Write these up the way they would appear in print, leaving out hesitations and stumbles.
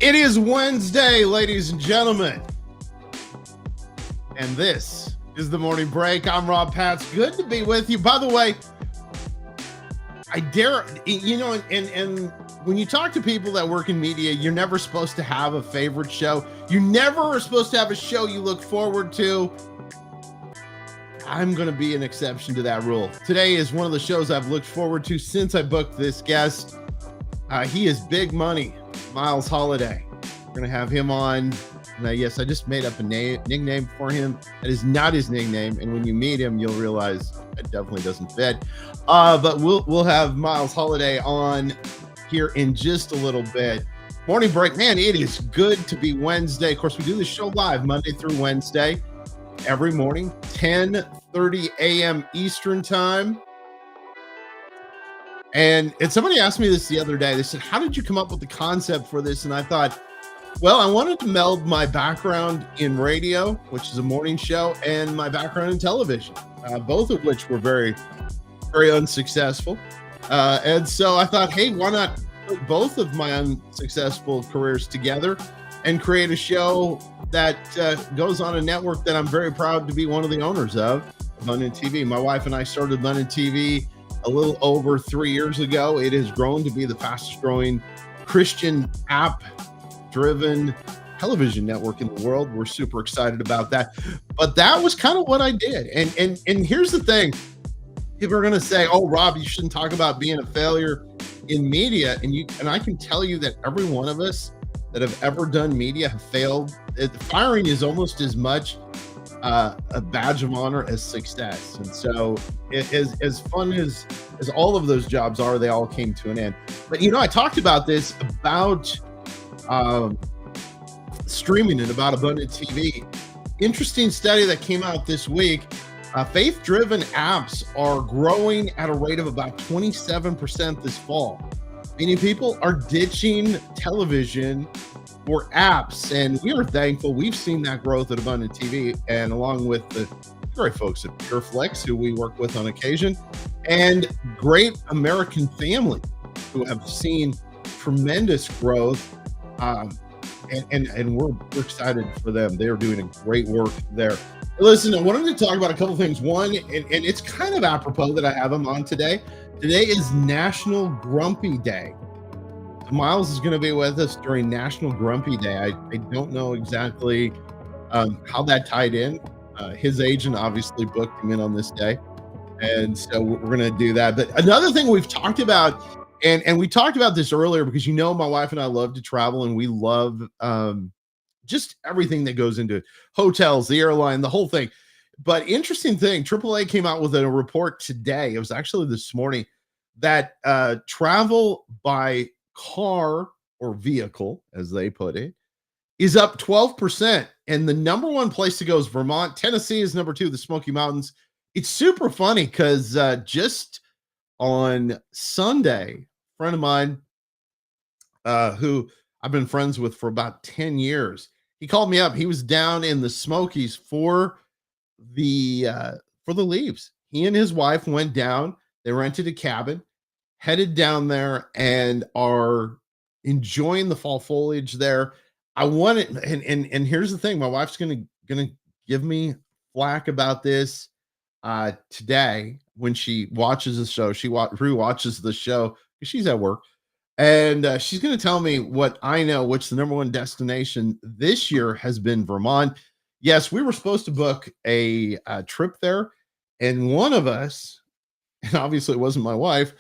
It is Wednesday, ladies and gentlemen, and this is the Morning Break. I'm Rob Patz. Good to be with you. By the way, I dare, and when you talk to people that work in media, you're never supposed to have a favorite show. You never are supposed to have a show you look forward to. I'm going to be an exception to that rule. Today is one of the shows I've looked forward to since I booked this guest. He is big money. Miles Holliday. We're going to have him on. Now, yes, I just made up a nickname for him. That is not his nickname. And when you meet him, you'll realize it definitely doesn't fit. But we'll have Miles Holliday on here in just a little bit. Morning Break. Man, it is good to be Wednesday. Of course, we do the show live Monday through Wednesday every morning, 10:30 a.m. Eastern time. And somebody asked me this the other day. They said, how did you come up with the concept for this? And I thought, well, I wanted to meld my background in radio, which is a morning show, and my background in television, both of which were very, very unsuccessful. And so I thought, hey, why not put both of my unsuccessful careers together and create a show that goes on a network that I'm very proud to be one of the owners of, London TV. My wife and I started London TV a little over 3 years ago. It has grown to be the fastest growing Christian app-driven television network in the world. We're super excited about that. But that was kind of what I did. And here's the thing. People are going to say, oh, Rob, you shouldn't talk about being a failure in media. And I can tell you that every one of us that have ever done media have failed. Firing is almost as much a badge of honor as success. And so as fun as all of those jobs are, they all came to an end. But, I talked about this, about streaming and about Abundant TV. Interesting study that came out this week. Faith-driven apps are growing at a rate of about 27% this fall. Meaning people are ditching television for apps, and we are thankful. We've seen that growth at Abundant TV, and along with the great folks at PureFlex, who we work with on occasion, and Great American Family, who have seen tremendous growth, and we're excited for them. They're doing a great work there. Listen, I wanted to talk about a couple things. One, and it's kind of apropos that I have them on today. Today is National Grumpy Day. Miles is going to be with us during National Grumpy Day. I don't know exactly how that tied in. His agent obviously booked him in on this day. And so we're going to do that. But another thing we've talked about, and we talked about this earlier, because my wife and I love to travel, and we love just everything that goes into hotels, the airline, the whole thing. But interesting thing, AAA came out with a report today. It was actually this morning, that travel by car or vehicle, as they put it, is up 12%. And the number one place to go is Vermont. Tennessee is number two, the Smoky Mountains. It's super funny because just on Sunday, a friend of mine who I've been friends with for about 10 years, he called me up. He was down in the Smokies for the leaves. He and his wife went down. They rented a cabin, headed down there, and are enjoying the fall foliage there. I want it, and here's the thing: my wife's gonna give me flack about this today when she watches the show. She rewatches the show because she's at work, and she's gonna tell me what I know, which the number one destination this year has been Vermont. Yes, we were supposed to book a trip there, and one of us, and obviously it wasn't my wife,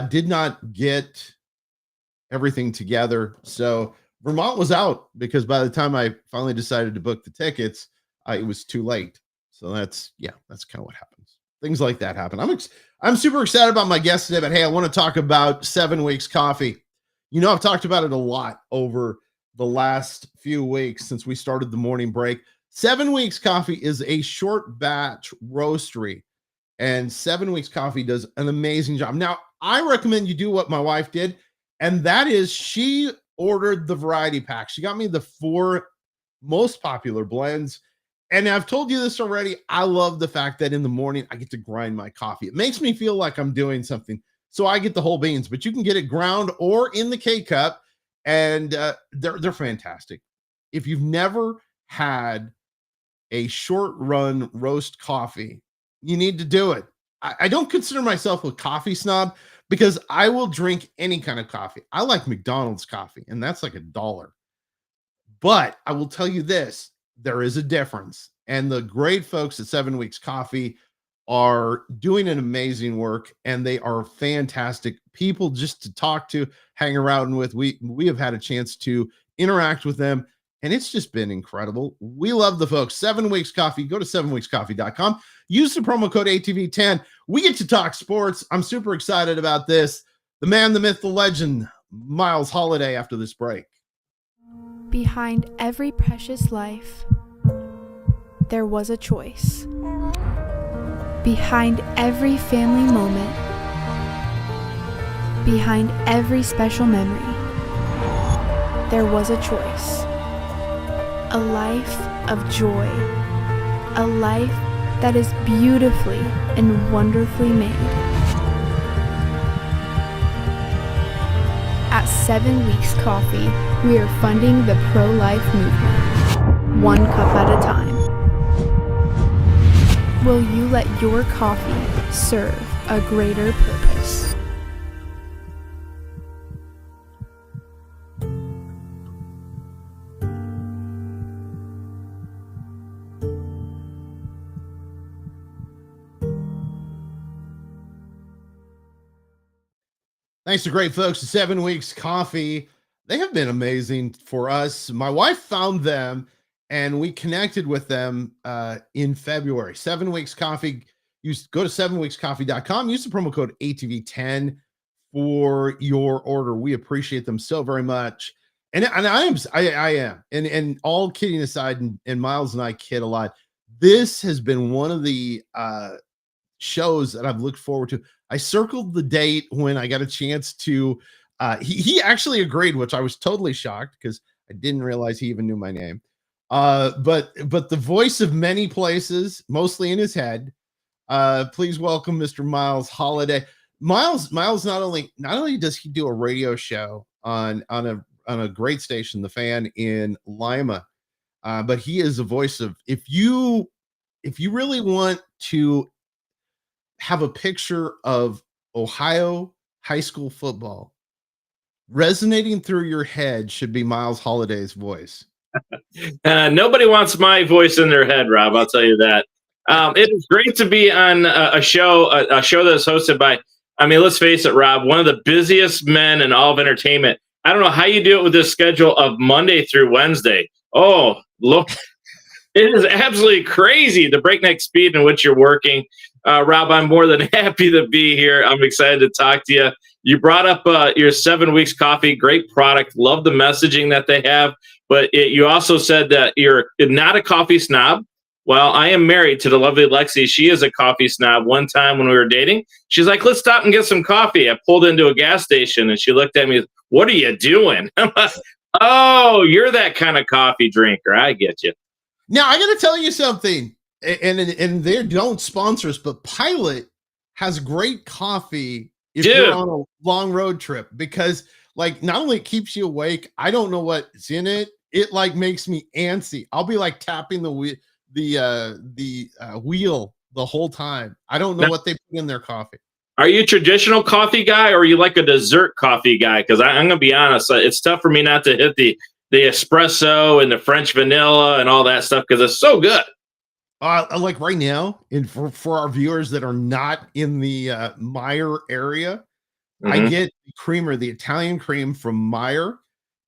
did not get everything together. So Vermont was out, because by the time I finally decided to book the tickets, it was too late. So that's kind of what happens. Things like that happen. I'm super excited about my guest today, but hey, I want to talk about 7 Weeks Coffee. I've talked about it a lot over the last few weeks since we started the Morning Break. 7 Weeks Coffee is a short batch roastery, and 7 Weeks Coffee does an amazing job. Now, I recommend you do what my wife did, and that is she ordered the variety pack. She got me the 4 most popular blends, and I've told you this already. I love the fact that in the morning I get to grind my coffee. It makes me feel like I'm doing something. So I get the whole beans, but you can get it ground or in the K-Cup. and they're fantastic. If you've never had a short run roast coffee, you need to do it. I don't consider myself a coffee snob because I will drink any kind of coffee. I like McDonald's coffee, and that's like $1. But I will tell you this, there is a difference. And the great folks at 7 Weeks Coffee are doing an amazing work, and they are fantastic people just to talk to, hang around with. We have had a chance to interact with them, and it's just been incredible. We love the folks. 7 Weeks Coffee. Go to 7weekscoffee.com. Use the promo code ATV10. We get to talk sports. I'm super excited about this. The man, the myth, the legend, Miles Holiday after this break. Behind every precious life, there was a choice. Behind every family moment, behind every special memory, there was a choice. A life of joy, a life that is beautifully and wonderfully made. At 7 Weeks Coffee, we are funding the pro-life movement, one cup at a time. Will you let your coffee serve a greater purpose? Thanks to great folks at 7 Weeks Coffee. They have been amazing for us. My wife found them and we connected with them in February. 7 Weeks Coffee. Go to 7weekscoffee.com. Use the promo code ATV10 for your order. We appreciate them so very much. And I am. And all kidding aside, and Miles and I kid a lot. This has been one of the shows that I've looked forward to. I circled the date when I got a chance to. He actually agreed, which I was totally shocked because I didn't realize he even knew my name. But the voice of many places, mostly in his head. Please welcome Mr. Miles Holiday. Miles not only does he do a radio show on a great station, The Fan in Lima, but he is a voice of if you really want to have a picture of Ohio high school football resonating through your head should be Miles Holiday's voice. Nobody wants my voice in their head, Rob. I'll tell you that. It is great to be on a show that's hosted by, I mean, let's face it, Rob, one of the busiest men in all of entertainment. I don't know how you do it with this schedule of Monday through Wednesday. Oh, look, it is absolutely crazy, the breakneck speed in which you're working. Rob, I'm more than happy to be here. I'm excited to talk to you. You brought up your 7 Weeks Coffee, great product. Love the messaging that they have. But you also said that you're not a coffee snob. Well, I am married to the lovely Lexi. She is a coffee snob. One time when we were dating, she's like, let's stop and get some coffee. I pulled into a gas station and she looked at me, what are you doing? I'm like, oh, you're that kind of coffee drinker. I get you. Now, I got to tell you something. And they don't sponsor us, but Pilot has great coffee if you're on a long road trip because, like, not only it keeps you awake, I don't know what's in it. It like makes me antsy. I'll be like tapping the wheel the whole time. I don't know what they put in their coffee. Are you a traditional coffee guy or are you like a dessert coffee guy? Because I'm going to be honest, it's tough for me not to hit the espresso and the French vanilla and all that stuff because it's so good. Like right now, and for our viewers that are not in the Meyer area, I get the creamer, the Italian cream from Meyer.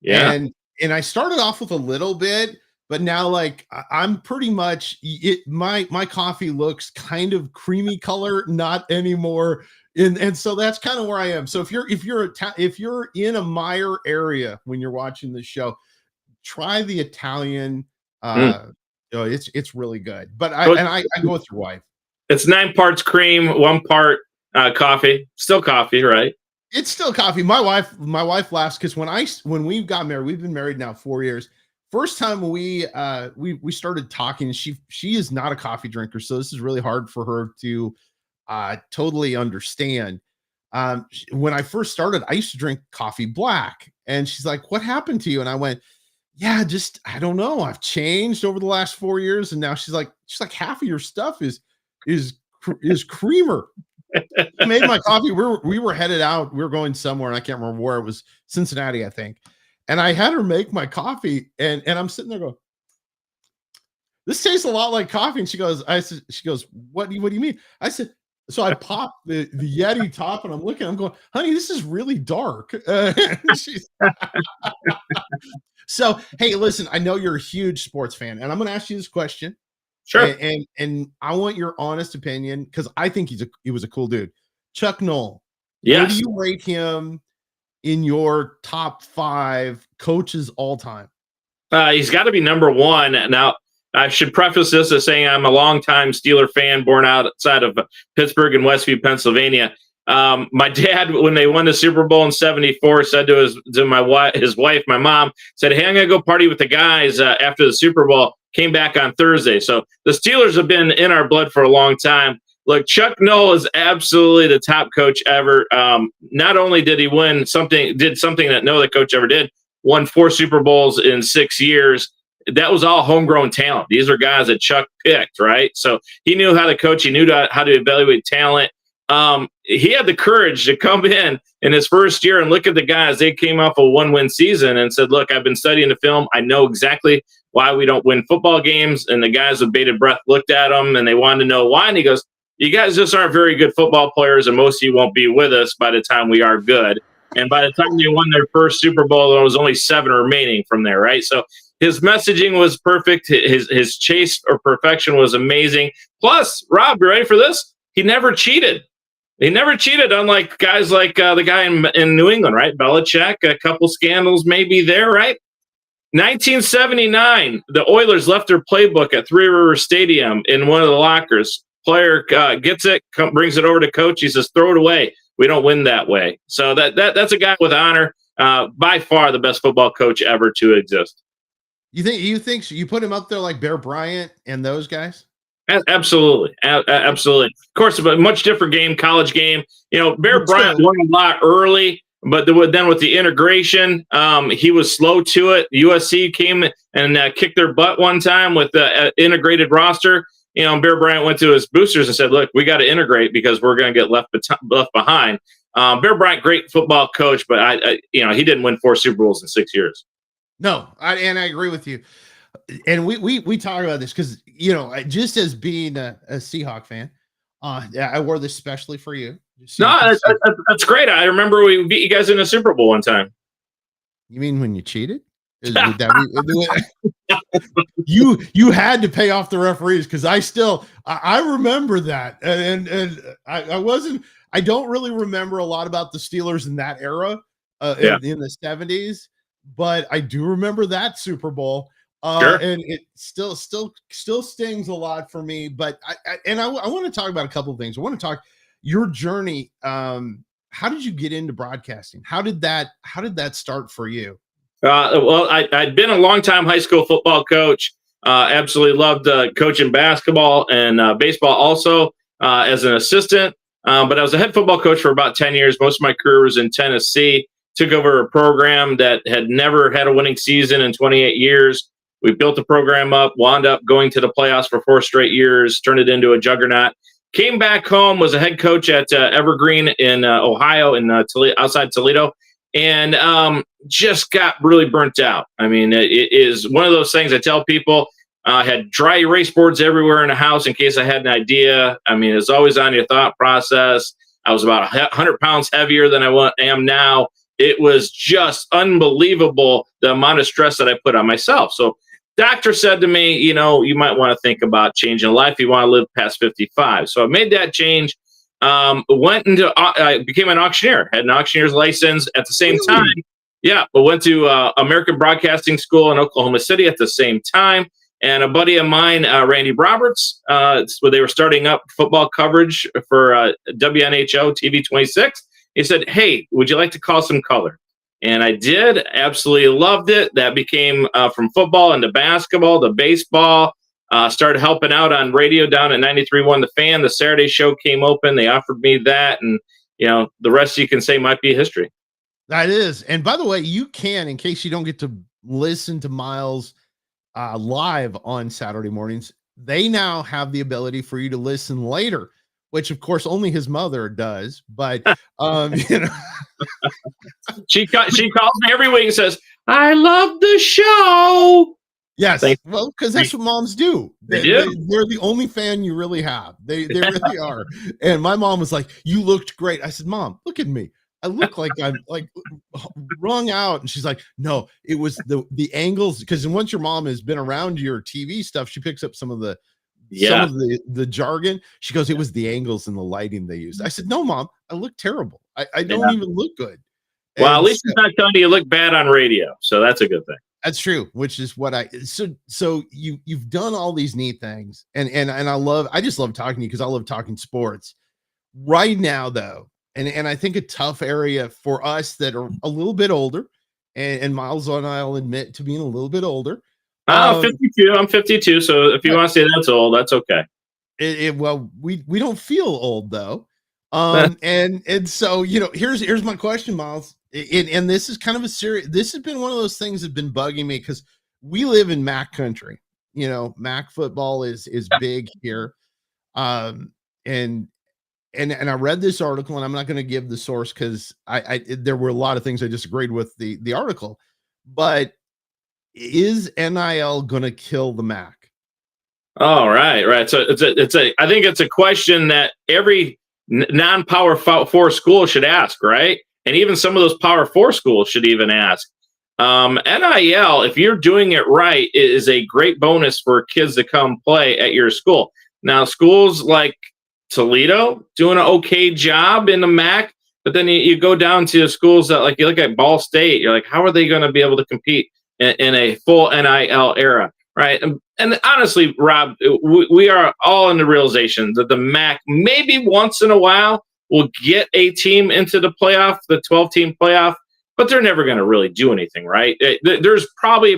Yeah. And I started off with a little bit, but now like I'm pretty much my coffee looks kind of creamy color, not anymore. And so that's kind of where I am. So if you're in a Meyer area when you're watching the show, try the Italian. It's really good. But I go with your wife. It's 9 parts cream, 1 part coffee. Still coffee, right? It's still coffee. My wife laughs because when we got married, we've been married now 4 years. First time we started talking, she is not a coffee drinker, so this is really hard for her to totally understand. When I first started, I used to drink coffee black. And she's like, what happened to you? And I went, yeah, just, I don't know. I've changed over the last 4 years. And now she's like, half of your stuff is creamer. I made my coffee. We were headed out. We were going somewhere, and I can't remember where. It was Cincinnati, I think. And I had her make my coffee, and I'm sitting there going, this tastes a lot like coffee. And she goes, what do you mean? I said, so I popped the Yeti top, and I'm going, honey, this is really dark. So, hey, listen, I know you're a huge sports fan, and I'm going to ask you this question. Sure. And I want your honest opinion, because I think he was a cool dude. Chuck Noll. Yes. Where do you rate him in your top 5 coaches all time? He's got to be number 1. Now, I should preface this as saying I'm a longtime Steeler fan, born outside of Pittsburgh and Westview, Pennsylvania. My dad, when they won the Super Bowl in '74, said to his wife, my mom, said, "Hey, I'm gonna go party with the guys after the Super Bowl." Came back on Thursday, so the Steelers have been in our blood for a long time. Look, Chuck Noll is absolutely the top coach ever. Not only did he did something that no other coach ever did, won 4 Super Bowls in 6 years. That was all homegrown talent. These are guys that Chuck picked, right? So he knew how to coach. He knew how to evaluate talent. He had the courage to come in his first year and look at the guys. They came off a 1-win season and said, look, I've been studying the film. I know exactly why we don't win football games. And the guys with bated breath looked at him and they wanted to know why. And he goes, you guys just aren't very good football players, and most of you won't be with us by the time we are good. And by the time they won their first Super Bowl, there was only 7 remaining from there, right? So his messaging was perfect. His chase for perfection was amazing. Plus, Rob, you ready for this? He never cheated. He never cheated, unlike guys like the guy in New England, right? Belichick, a couple scandals maybe there, right? 1979, the Oilers left their playbook at Three River Stadium in one of the lockers. Player gets it, brings it over to coach. He says, throw it away. We don't win that way. So that's a guy with honor. By far the best football coach ever to exist. You think so? You put him up there like Bear Bryant and those guys? Absolutely. Absolutely. Of course, a much different game, college game. Bear Bryant won a lot early, but then with the integration, he was slow to it. USC came and kicked their butt one time with the integrated roster. Bear Bryant went to his boosters and said, look, we got to integrate because we're going to get left behind. Bear Bryant, great football coach, but he didn't win 4 Super Bowls in 6 years. No, I agree with you. And we talk about this because, just as being a Seahawk fan, I wore this specially for you. No, that's great. I remember we beat you guys in a Super Bowl one time. You mean when you cheated? You had to pay off the referees, because I remember that, and I don't really remember a lot about the Steelers in that era in the 70s, but I do remember that Super Bowl. Sure. And it still stings a lot for me. But I want to talk about a couple of things. I want to talk your journey. How did you get into broadcasting? How did that start for you? Well, I'd been a longtime high school football coach. Absolutely loved coaching basketball and baseball also as an assistant. But I was a head football coach for about 10 years. Most of my career was in Tennessee. Took over a program that had never had a winning season in 28 years. We built the program up, wound up going to the playoffs for 4 straight years, turned it into a juggernaut. Came back home, was a head coach at Evergreen in Ohio, in outside Toledo, and just got really burnt out. I mean, it is one of those things I tell people. Had dry erase boards everywhere in the house in case I had an idea. I mean, it's always on your thought process. I was about 100 pounds heavier than I am now. It was just unbelievable the amount of stress that I put on myself. So doctor said to me, you might want to think about changing life. You want to live past 55. So I made that change. I became an auctioneer, had an auctioneer's license at the same time. Yeah, but went to American Broadcasting School in Oklahoma City at the same time. And a buddy of mine, Randy Roberts, where they were starting up football coverage for WNHO TV 26. He said, hey, would you like to call some color? And I did. Absolutely loved it. That became from football into basketball to baseball. Started helping out on radio down at 93.1 The Fan. The Saturday show came open. They offered me that. And the rest you can say might be history. That is. And by the way, you can, in case you don't get to listen to Miles live on Saturday mornings, they now have the ability for you to listen later, which of course only his mother does. But she calls me every week and says, "I love the show." Yes, well, because that's what moms do. They're the only fan you really have. They really are. And my mom was like, "You looked great." I said, "Mom, look at me. I look like I'm like wrung out." And she's like, "No, it was the angles." Because once your mom has been around your TV stuff, she picks up some of the jargon. She goes, "It was the angles and the lighting they used." I said, "No, Mom, I look terrible. I don't even look good." Well, at least it's not telling you look bad on radio, so that's a good thing. That's true, which is what so you've done all these neat things, and I just love talking to you because I love talking sports. Right now, though, and I think a tough area for us that are a little bit older, and Miles and I'll admit to being a little bit older. 52. I'm 52, so if you want to say that's old, that's okay. Well, we don't feel old though. And so here's my question, Miles. And this is kind of this has been one of those things that's been bugging me because we live in MAC country. MAC football is big here. And I read this article, and I'm not going to give the source because there were a lot of things I disagreed with the article, but is NIL going to kill the MAC? Oh, right. So I think it's a question that every non-Power 4 school should ask, right? And even some of those Power 4 schools should even ask. NIL, if you're doing it right, is a great bonus for kids to come play at your school. Now, schools like Toledo doing an okay job in the MAC, but then you go down to schools that, like, you look at Ball State, you're like, how are they going to be able to compete in a full NIL era, right? And honestly, Rob, we are all in the realization that the MAC maybe once in a while will get a team into the playoff, the 12-team playoff, but they're never going to really do anything, right? There's probably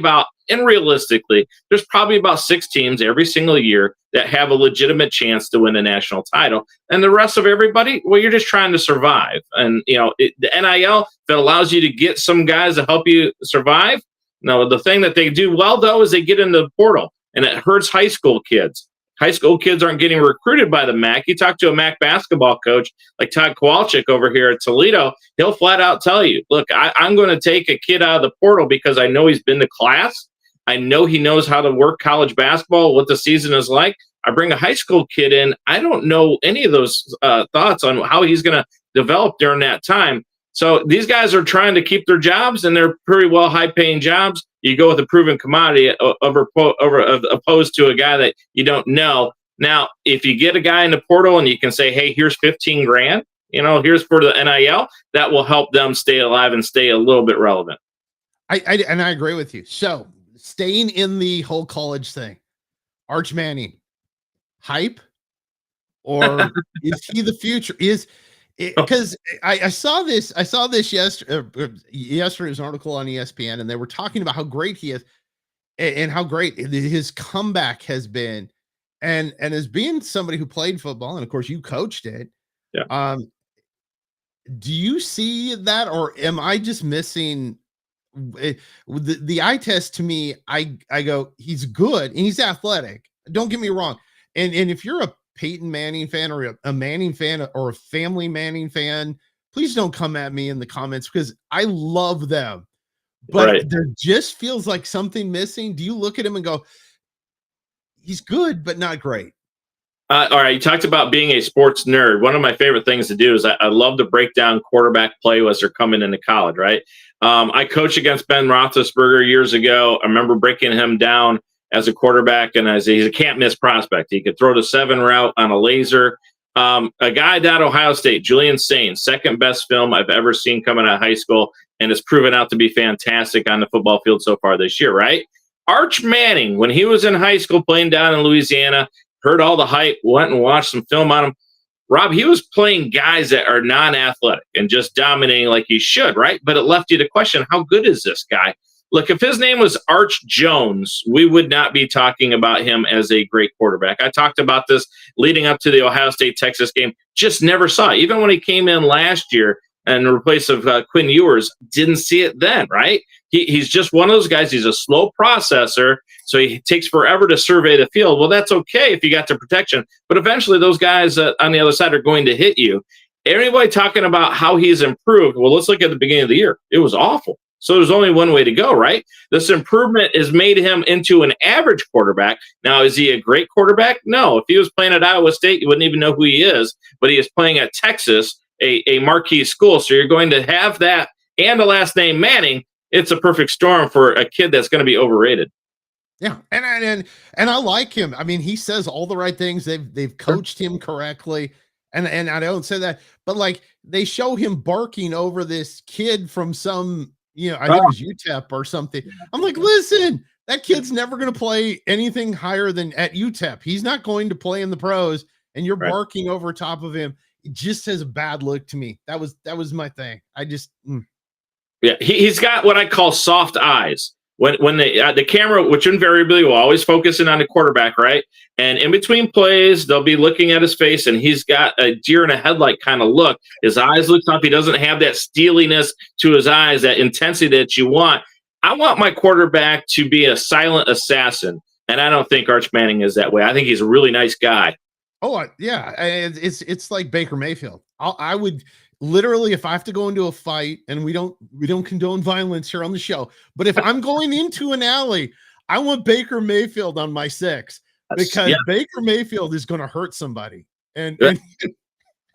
realistically, there's probably about 6 teams every single year that have a legitimate chance to win a national title. And the rest of everybody, well, you're just trying to survive. And, the NIL, that allows you to get some guys to help you survive. No, the thing that they do well, though, is they get into the portal, and it hurts high school kids. High school kids aren't getting recruited by the MAC. You talk to a MAC basketball coach like Todd Kowalczyk over here at Toledo, he'll flat out tell you, look, I'm going to take a kid out of the portal because I know he's been to class. I know he knows how to work college basketball, what the season is like. I bring a high school kid in. I don't know any of those thoughts on how he's going to develop during that time. So these guys are trying to keep their jobs, and they're pretty well high-paying jobs. You go with a proven commodity opposed to a guy that you don't know. Now, if you get a guy in the portal and you can say, hey, here's 15 grand, here's for the NIL, that will help them stay alive and stay a little bit relevant. I agree with you. So staying in the whole college thing, Arch Manning, hype, or is he the future? Because I saw this yesterday. Yesterday was an article on ESPN, and they were talking about how great he is and how great his comeback has been. And as being somebody who played football, and of course you coached it, do you see that, or am I just missing the eye test? To me, I go, he's good and he's athletic. Don't get me wrong. And if you're a Peyton Manning fan or a Manning fan or a family Manning fan, please don't come at me in the comments because I love them, but there just feels like something missing. Do you look at him and go, he's good, but not great? All right. You talked about being a sports nerd. One of my favorite things to do is I love to break down quarterback play as they're coming into college, right? I coached against Ben Roethlisberger years ago. I remember breaking him down as a quarterback, and he's a can't-miss prospect. He could throw the 7 route on a laser. A guy down at Ohio State, Julian Sain, second best film I've ever seen coming out of high school, and it's proven out to be fantastic on the football field so far this year, right? Arch Manning, when he was in high school playing down in Louisiana, heard all the hype, went and watched some film on him. Rob, he was playing guys that are non-athletic and just dominating like he should, right? But it left you to question, how good is this guy? Look, if his name was Arch Jones, we would not be talking about him as a great quarterback. I talked about this leading up to the Ohio State-Texas game. Just never saw it. Even when he came in last year and in place of Quinn Ewers, didn't see it then, right? He's just one of those guys. He's a slow processor, so he takes forever to survey the field. Well, that's okay if you got the protection, but eventually those guys on the other side are going to hit you. Everybody talking about how he's improved. Well, let's look at the beginning of the year. It was awful. So there's only one way to go, right? This improvement has made him into an average quarterback. Now, is he a great quarterback? No. If he was playing at Iowa State, you wouldn't even know who he is, but he is playing at Texas, a marquee school. So you're going to have that and the last name Manning. It's a perfect storm for a kid that's going to be overrated. Yeah, and I like him. I mean, he says all the right things. They've coached him correctly. And I don't say that, but like they show him barking over this kid from some, I think it was UTEP or something. I'm like, listen, that kid's never going to play anything higher than at UTEP. He's not going to play in the pros, and you're barking over top of him. It just has a bad look to me. That was my thing. I just, Yeah, he's got what I call soft eyes. When the camera, which invariably will always focus in on the quarterback, right? And in between plays, they'll be looking at his face, and he's got a deer in a headlight kind of look. His eyes look up. He doesn't have that steeliness to his eyes, that intensity that you want. I want my quarterback to be a silent assassin, and I don't think Arch Manning is that way. I think he's a really nice guy. Oh, yeah. It's like Baker Mayfield. I would literally, if I have to go into a fight, and we don't condone violence here on the show, but if I'm going into an alley, I want Baker Mayfield on my 6 because Baker Mayfield is going to hurt somebody. And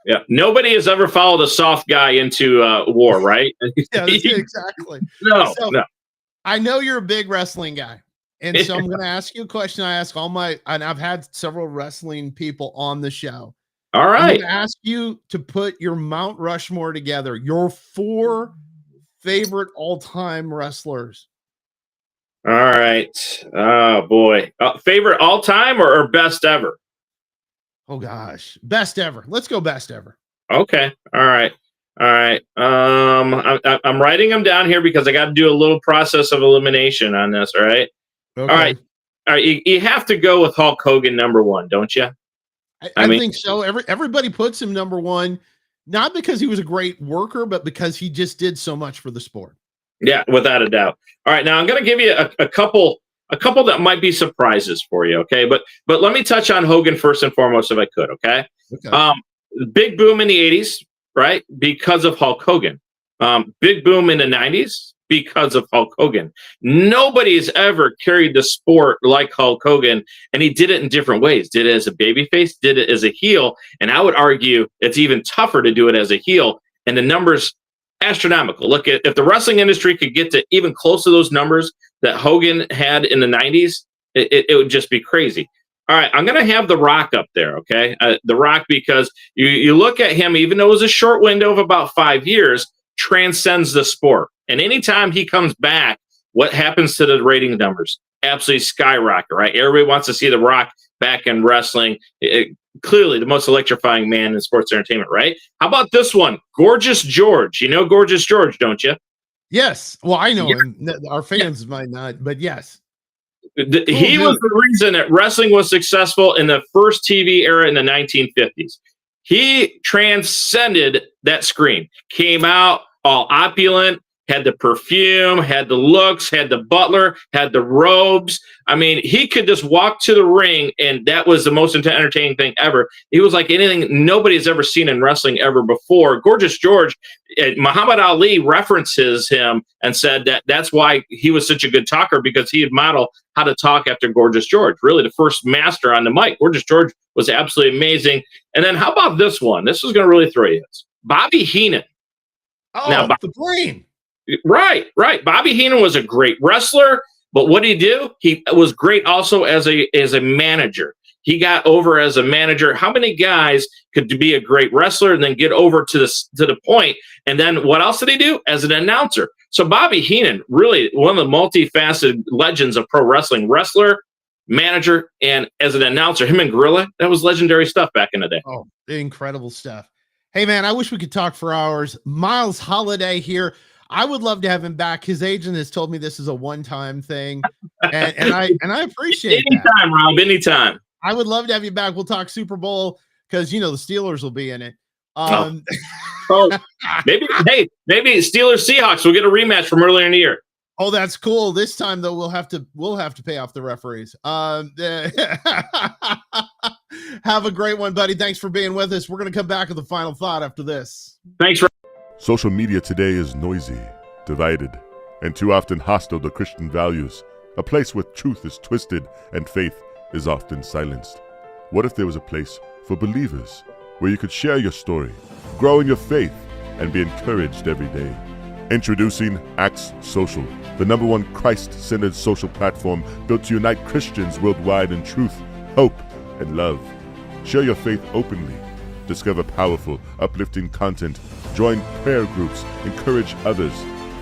yeah, nobody has ever followed a soft guy into war, right? Yeah, exactly. No. I know you're a big wrestling guy. And so I'm going to ask you a question. I ask and I've had several wrestling people on the show. All right. I'm going to ask you to put your Mount Rushmore together, your 4 favorite all-time wrestlers. All right. Oh, boy. Favorite all-time or best ever? Oh, gosh. Best ever. Let's go best ever. Okay. All right. I'm writing them down here because I got to do a little process of elimination on this, all right? Okay. All right. You have to go with Hulk Hogan number 1, don't you? I think so. Everybody puts him number 1, not because he was a great worker, but because he just did so much for the sport. Yeah, without a doubt. All right, now I'm going to give you a couple that might be surprises for you. Okay, but let me touch on Hogan first and foremost, if I could. Okay. Big boom in the '80s, right? Because of Hulk Hogan. Big boom in the '90s because of Hulk Hogan. Nobody's ever carried the sport like Hulk Hogan, and he did it in different ways. Did it as a babyface, did it as a heel, and I would argue it's even tougher to do it as a heel, and the numbers astronomical. Look, if the wrestling industry could get to even close to those numbers that Hogan had in the 90s, it would just be crazy. All right, I'm going to have The Rock up there, okay? The Rock, because you look at him, even though it was a short window of about 5 years, transcends the sport. And anytime he comes back, what happens to the rating numbers? Absolutely skyrocket, right? Everybody wants to see The Rock back in wrestling. Clearly the most electrifying man in sports entertainment, right? How about this one? Gorgeous George. You know Gorgeous George, don't you? Yes. Well, I know him. Our fans might not, but yes. He was the reason that wrestling was successful in the first TV era in the 1950s. He transcended that screen, came out all opulent, had the perfume, had the looks, had the butler, had the robes. I mean, he could just walk to the ring, and that was the most entertaining thing ever. He was like anything nobody's ever seen in wrestling ever before. Gorgeous George, Muhammad Ali references him and said that that's why he was such a good talker, because he had modeled how to talk after Gorgeous George, really the first master on the mic. Gorgeous George was absolutely amazing. And then how about this one? This is going to really throw you. Bobby Heenan. Oh, now, the brain. Right. Bobby Heenan was a great wrestler, but what did he do? He was great also as a manager. He got over as a manager. How many guys could be a great wrestler and then get over to the point? And then what else did he do? As an announcer. So Bobby Heenan, really one of the multifaceted legends of pro wrestling, wrestler, manager, and as an announcer. Him and Gorilla, that was legendary stuff back in the day. Oh, incredible stuff. Hey, man, I wish we could talk for hours. Miles Holiday here. I would love to have him back. His agent has told me this is a one-time thing, and I appreciate anytime, that. Rob. Anytime. I would love to have you back. We'll talk Super Bowl because the Steelers will be in it. Maybe Steelers Seahawks. We'll get a rematch from earlier in the year. Oh, that's cool. This time though, we'll have to pay off the referees. Have a great one, buddy. Thanks for being with us. We're going to come back with a final thought after this. Thanks, Rob. Social media today is noisy, divided, and too often hostile to Christian values, a place where truth is twisted and faith is often silenced. What if there was a place for believers where you could share your story, grow in your faith, and be encouraged every day? Introducing Acts Social, the #1 Christ-centered social platform built to unite Christians worldwide in truth, hope, and love. Share your faith openly. Discover powerful, uplifting content. Join prayer groups. Encourage others.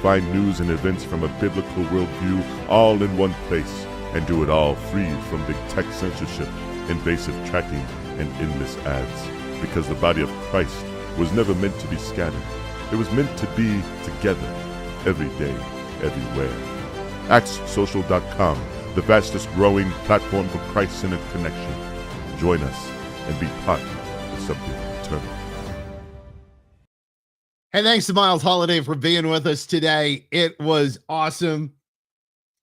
Find news and events from a biblical worldview all in one place. And do it all free from big tech censorship, invasive tracking, and endless ads. Because the body of Christ was never meant to be scattered. It was meant to be together, every day, everywhere. ActsSocial.com, the fastest growing platform for Christ-centered connection. Join us and be part of something eternal. Hey, thanks to Miles Holiday for being with us today. It was awesome.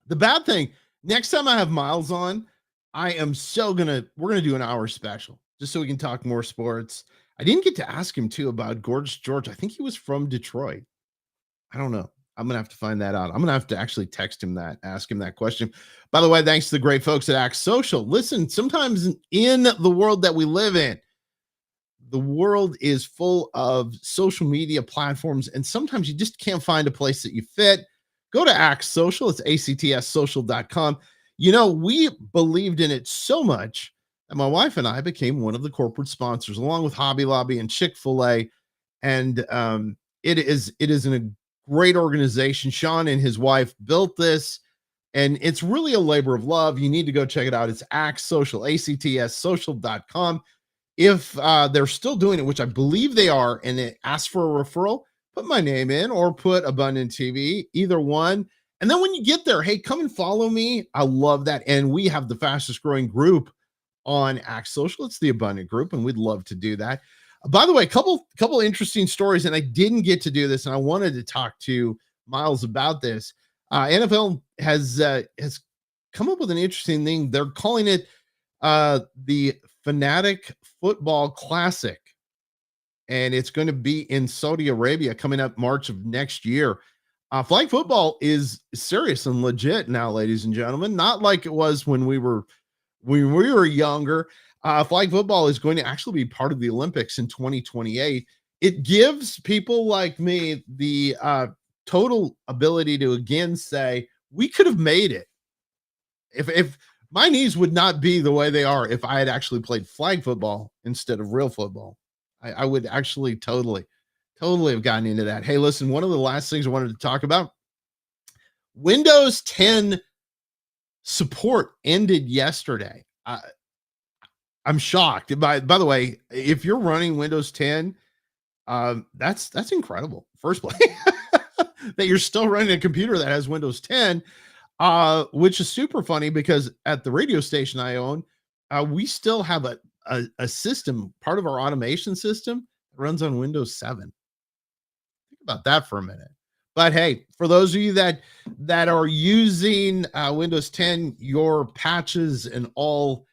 The bad thing, next time I have Miles on, we're gonna do an hour special just so we can talk more sports. I didn't get to ask him too about Gorgeous George. I think he was from Detroit. I don't know. I'm going to have to find that out. I'm going to have to actually text him ask him that question. By the way, thanks to the great folks at Act Social. Listen, sometimes in the world that we live in, the world is full of social media platforms, and sometimes you just can't find a place that you fit. Go to Act Social. It's ACTSsocial.com. We believed in it so much, and my wife and I became one of the corporate sponsors, along with Hobby Lobby and Chick-fil-A. And it is a great organization. Sean and his wife built this, and it's really a labor of love. You need to go check it out. It's Act Social, ACTSsocial.com. If they're still doing it, which I believe they are, and it asks for a referral, put my name in or put Abundant TV, either one. And then when you get there, hey, come and follow me. I love that. And we have the fastest growing group on Act Social. It's the Abundant Group, and we'd love to do that. By the way, a couple interesting stories, and I didn't get to do this, and I wanted to talk to Miles about this. NFL has come up with an interesting thing. They're calling it the Fanatic Football Classic, and it's going to be in Saudi Arabia coming up March of next year. Flag football is serious and legit now, ladies and gentlemen. Not like it was when we were younger. Flag football is going to actually be part of the Olympics in 2028. It gives people like me the total ability to again say, we could have made it. If my knees would not be the way they are if I had actually played flag football instead of real football. I would actually totally have gotten into that. Hey, listen, one of the last things I wanted to talk about, Windows 10 support ended yesterday. I'm shocked. By the way, if you're running Windows 10, that's incredible. First place that you're still running a computer that has Windows 10, which is super funny because at the radio station I own, we still have a system, part of our automation system that runs on Windows 7. Think about that for a minute. But hey, for those of you that are using Windows 10, your patches and all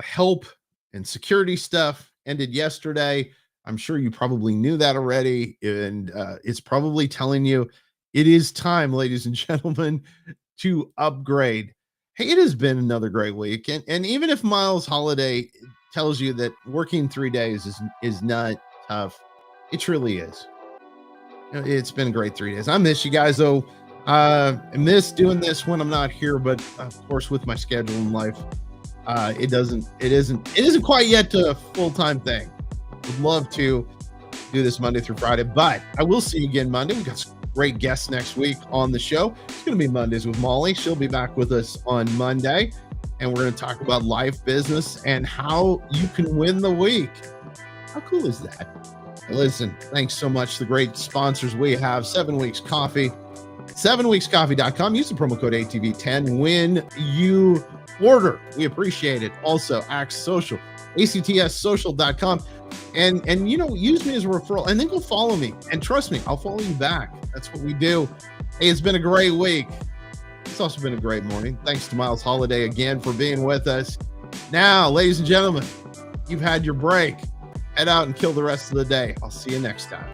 help and security stuff ended yesterday. I'm sure you probably knew that already, and it's probably telling you it is time, ladies and gentlemen, to upgrade. Hey, it has been another great week, and even if Miles Holiday tells you that working 3 days is not tough, it truly is. It's been a great 3 days. I miss you guys, though. I miss doing this when I'm not here, but of course, with my schedule in life, it isn't quite yet a full-time thing. Would love to do this Monday through Friday, but I will see you again Monday. We've got some great guests next week on the show. It's going to be Mondays with Molly. She'll be back with us on Monday, and we're going to talk about life, business, and how you can win the week. How cool is that? Listen, thanks so much to the great sponsors we have. 7 Weeks Coffee, 7weekscoffee.com. Use the promo code ATV10 when you order. We appreciate it. Also, Axe Social, ACTSsocial.com. And use me as a referral, and then go follow me. And trust me, I'll follow you back. That's what we do. Hey, it's been a great week. It's also been a great morning. Thanks to Miles Holiday again for being with us. Now, ladies and gentlemen, you've had your break. Head out and kill the rest of the day. I'll see you next time.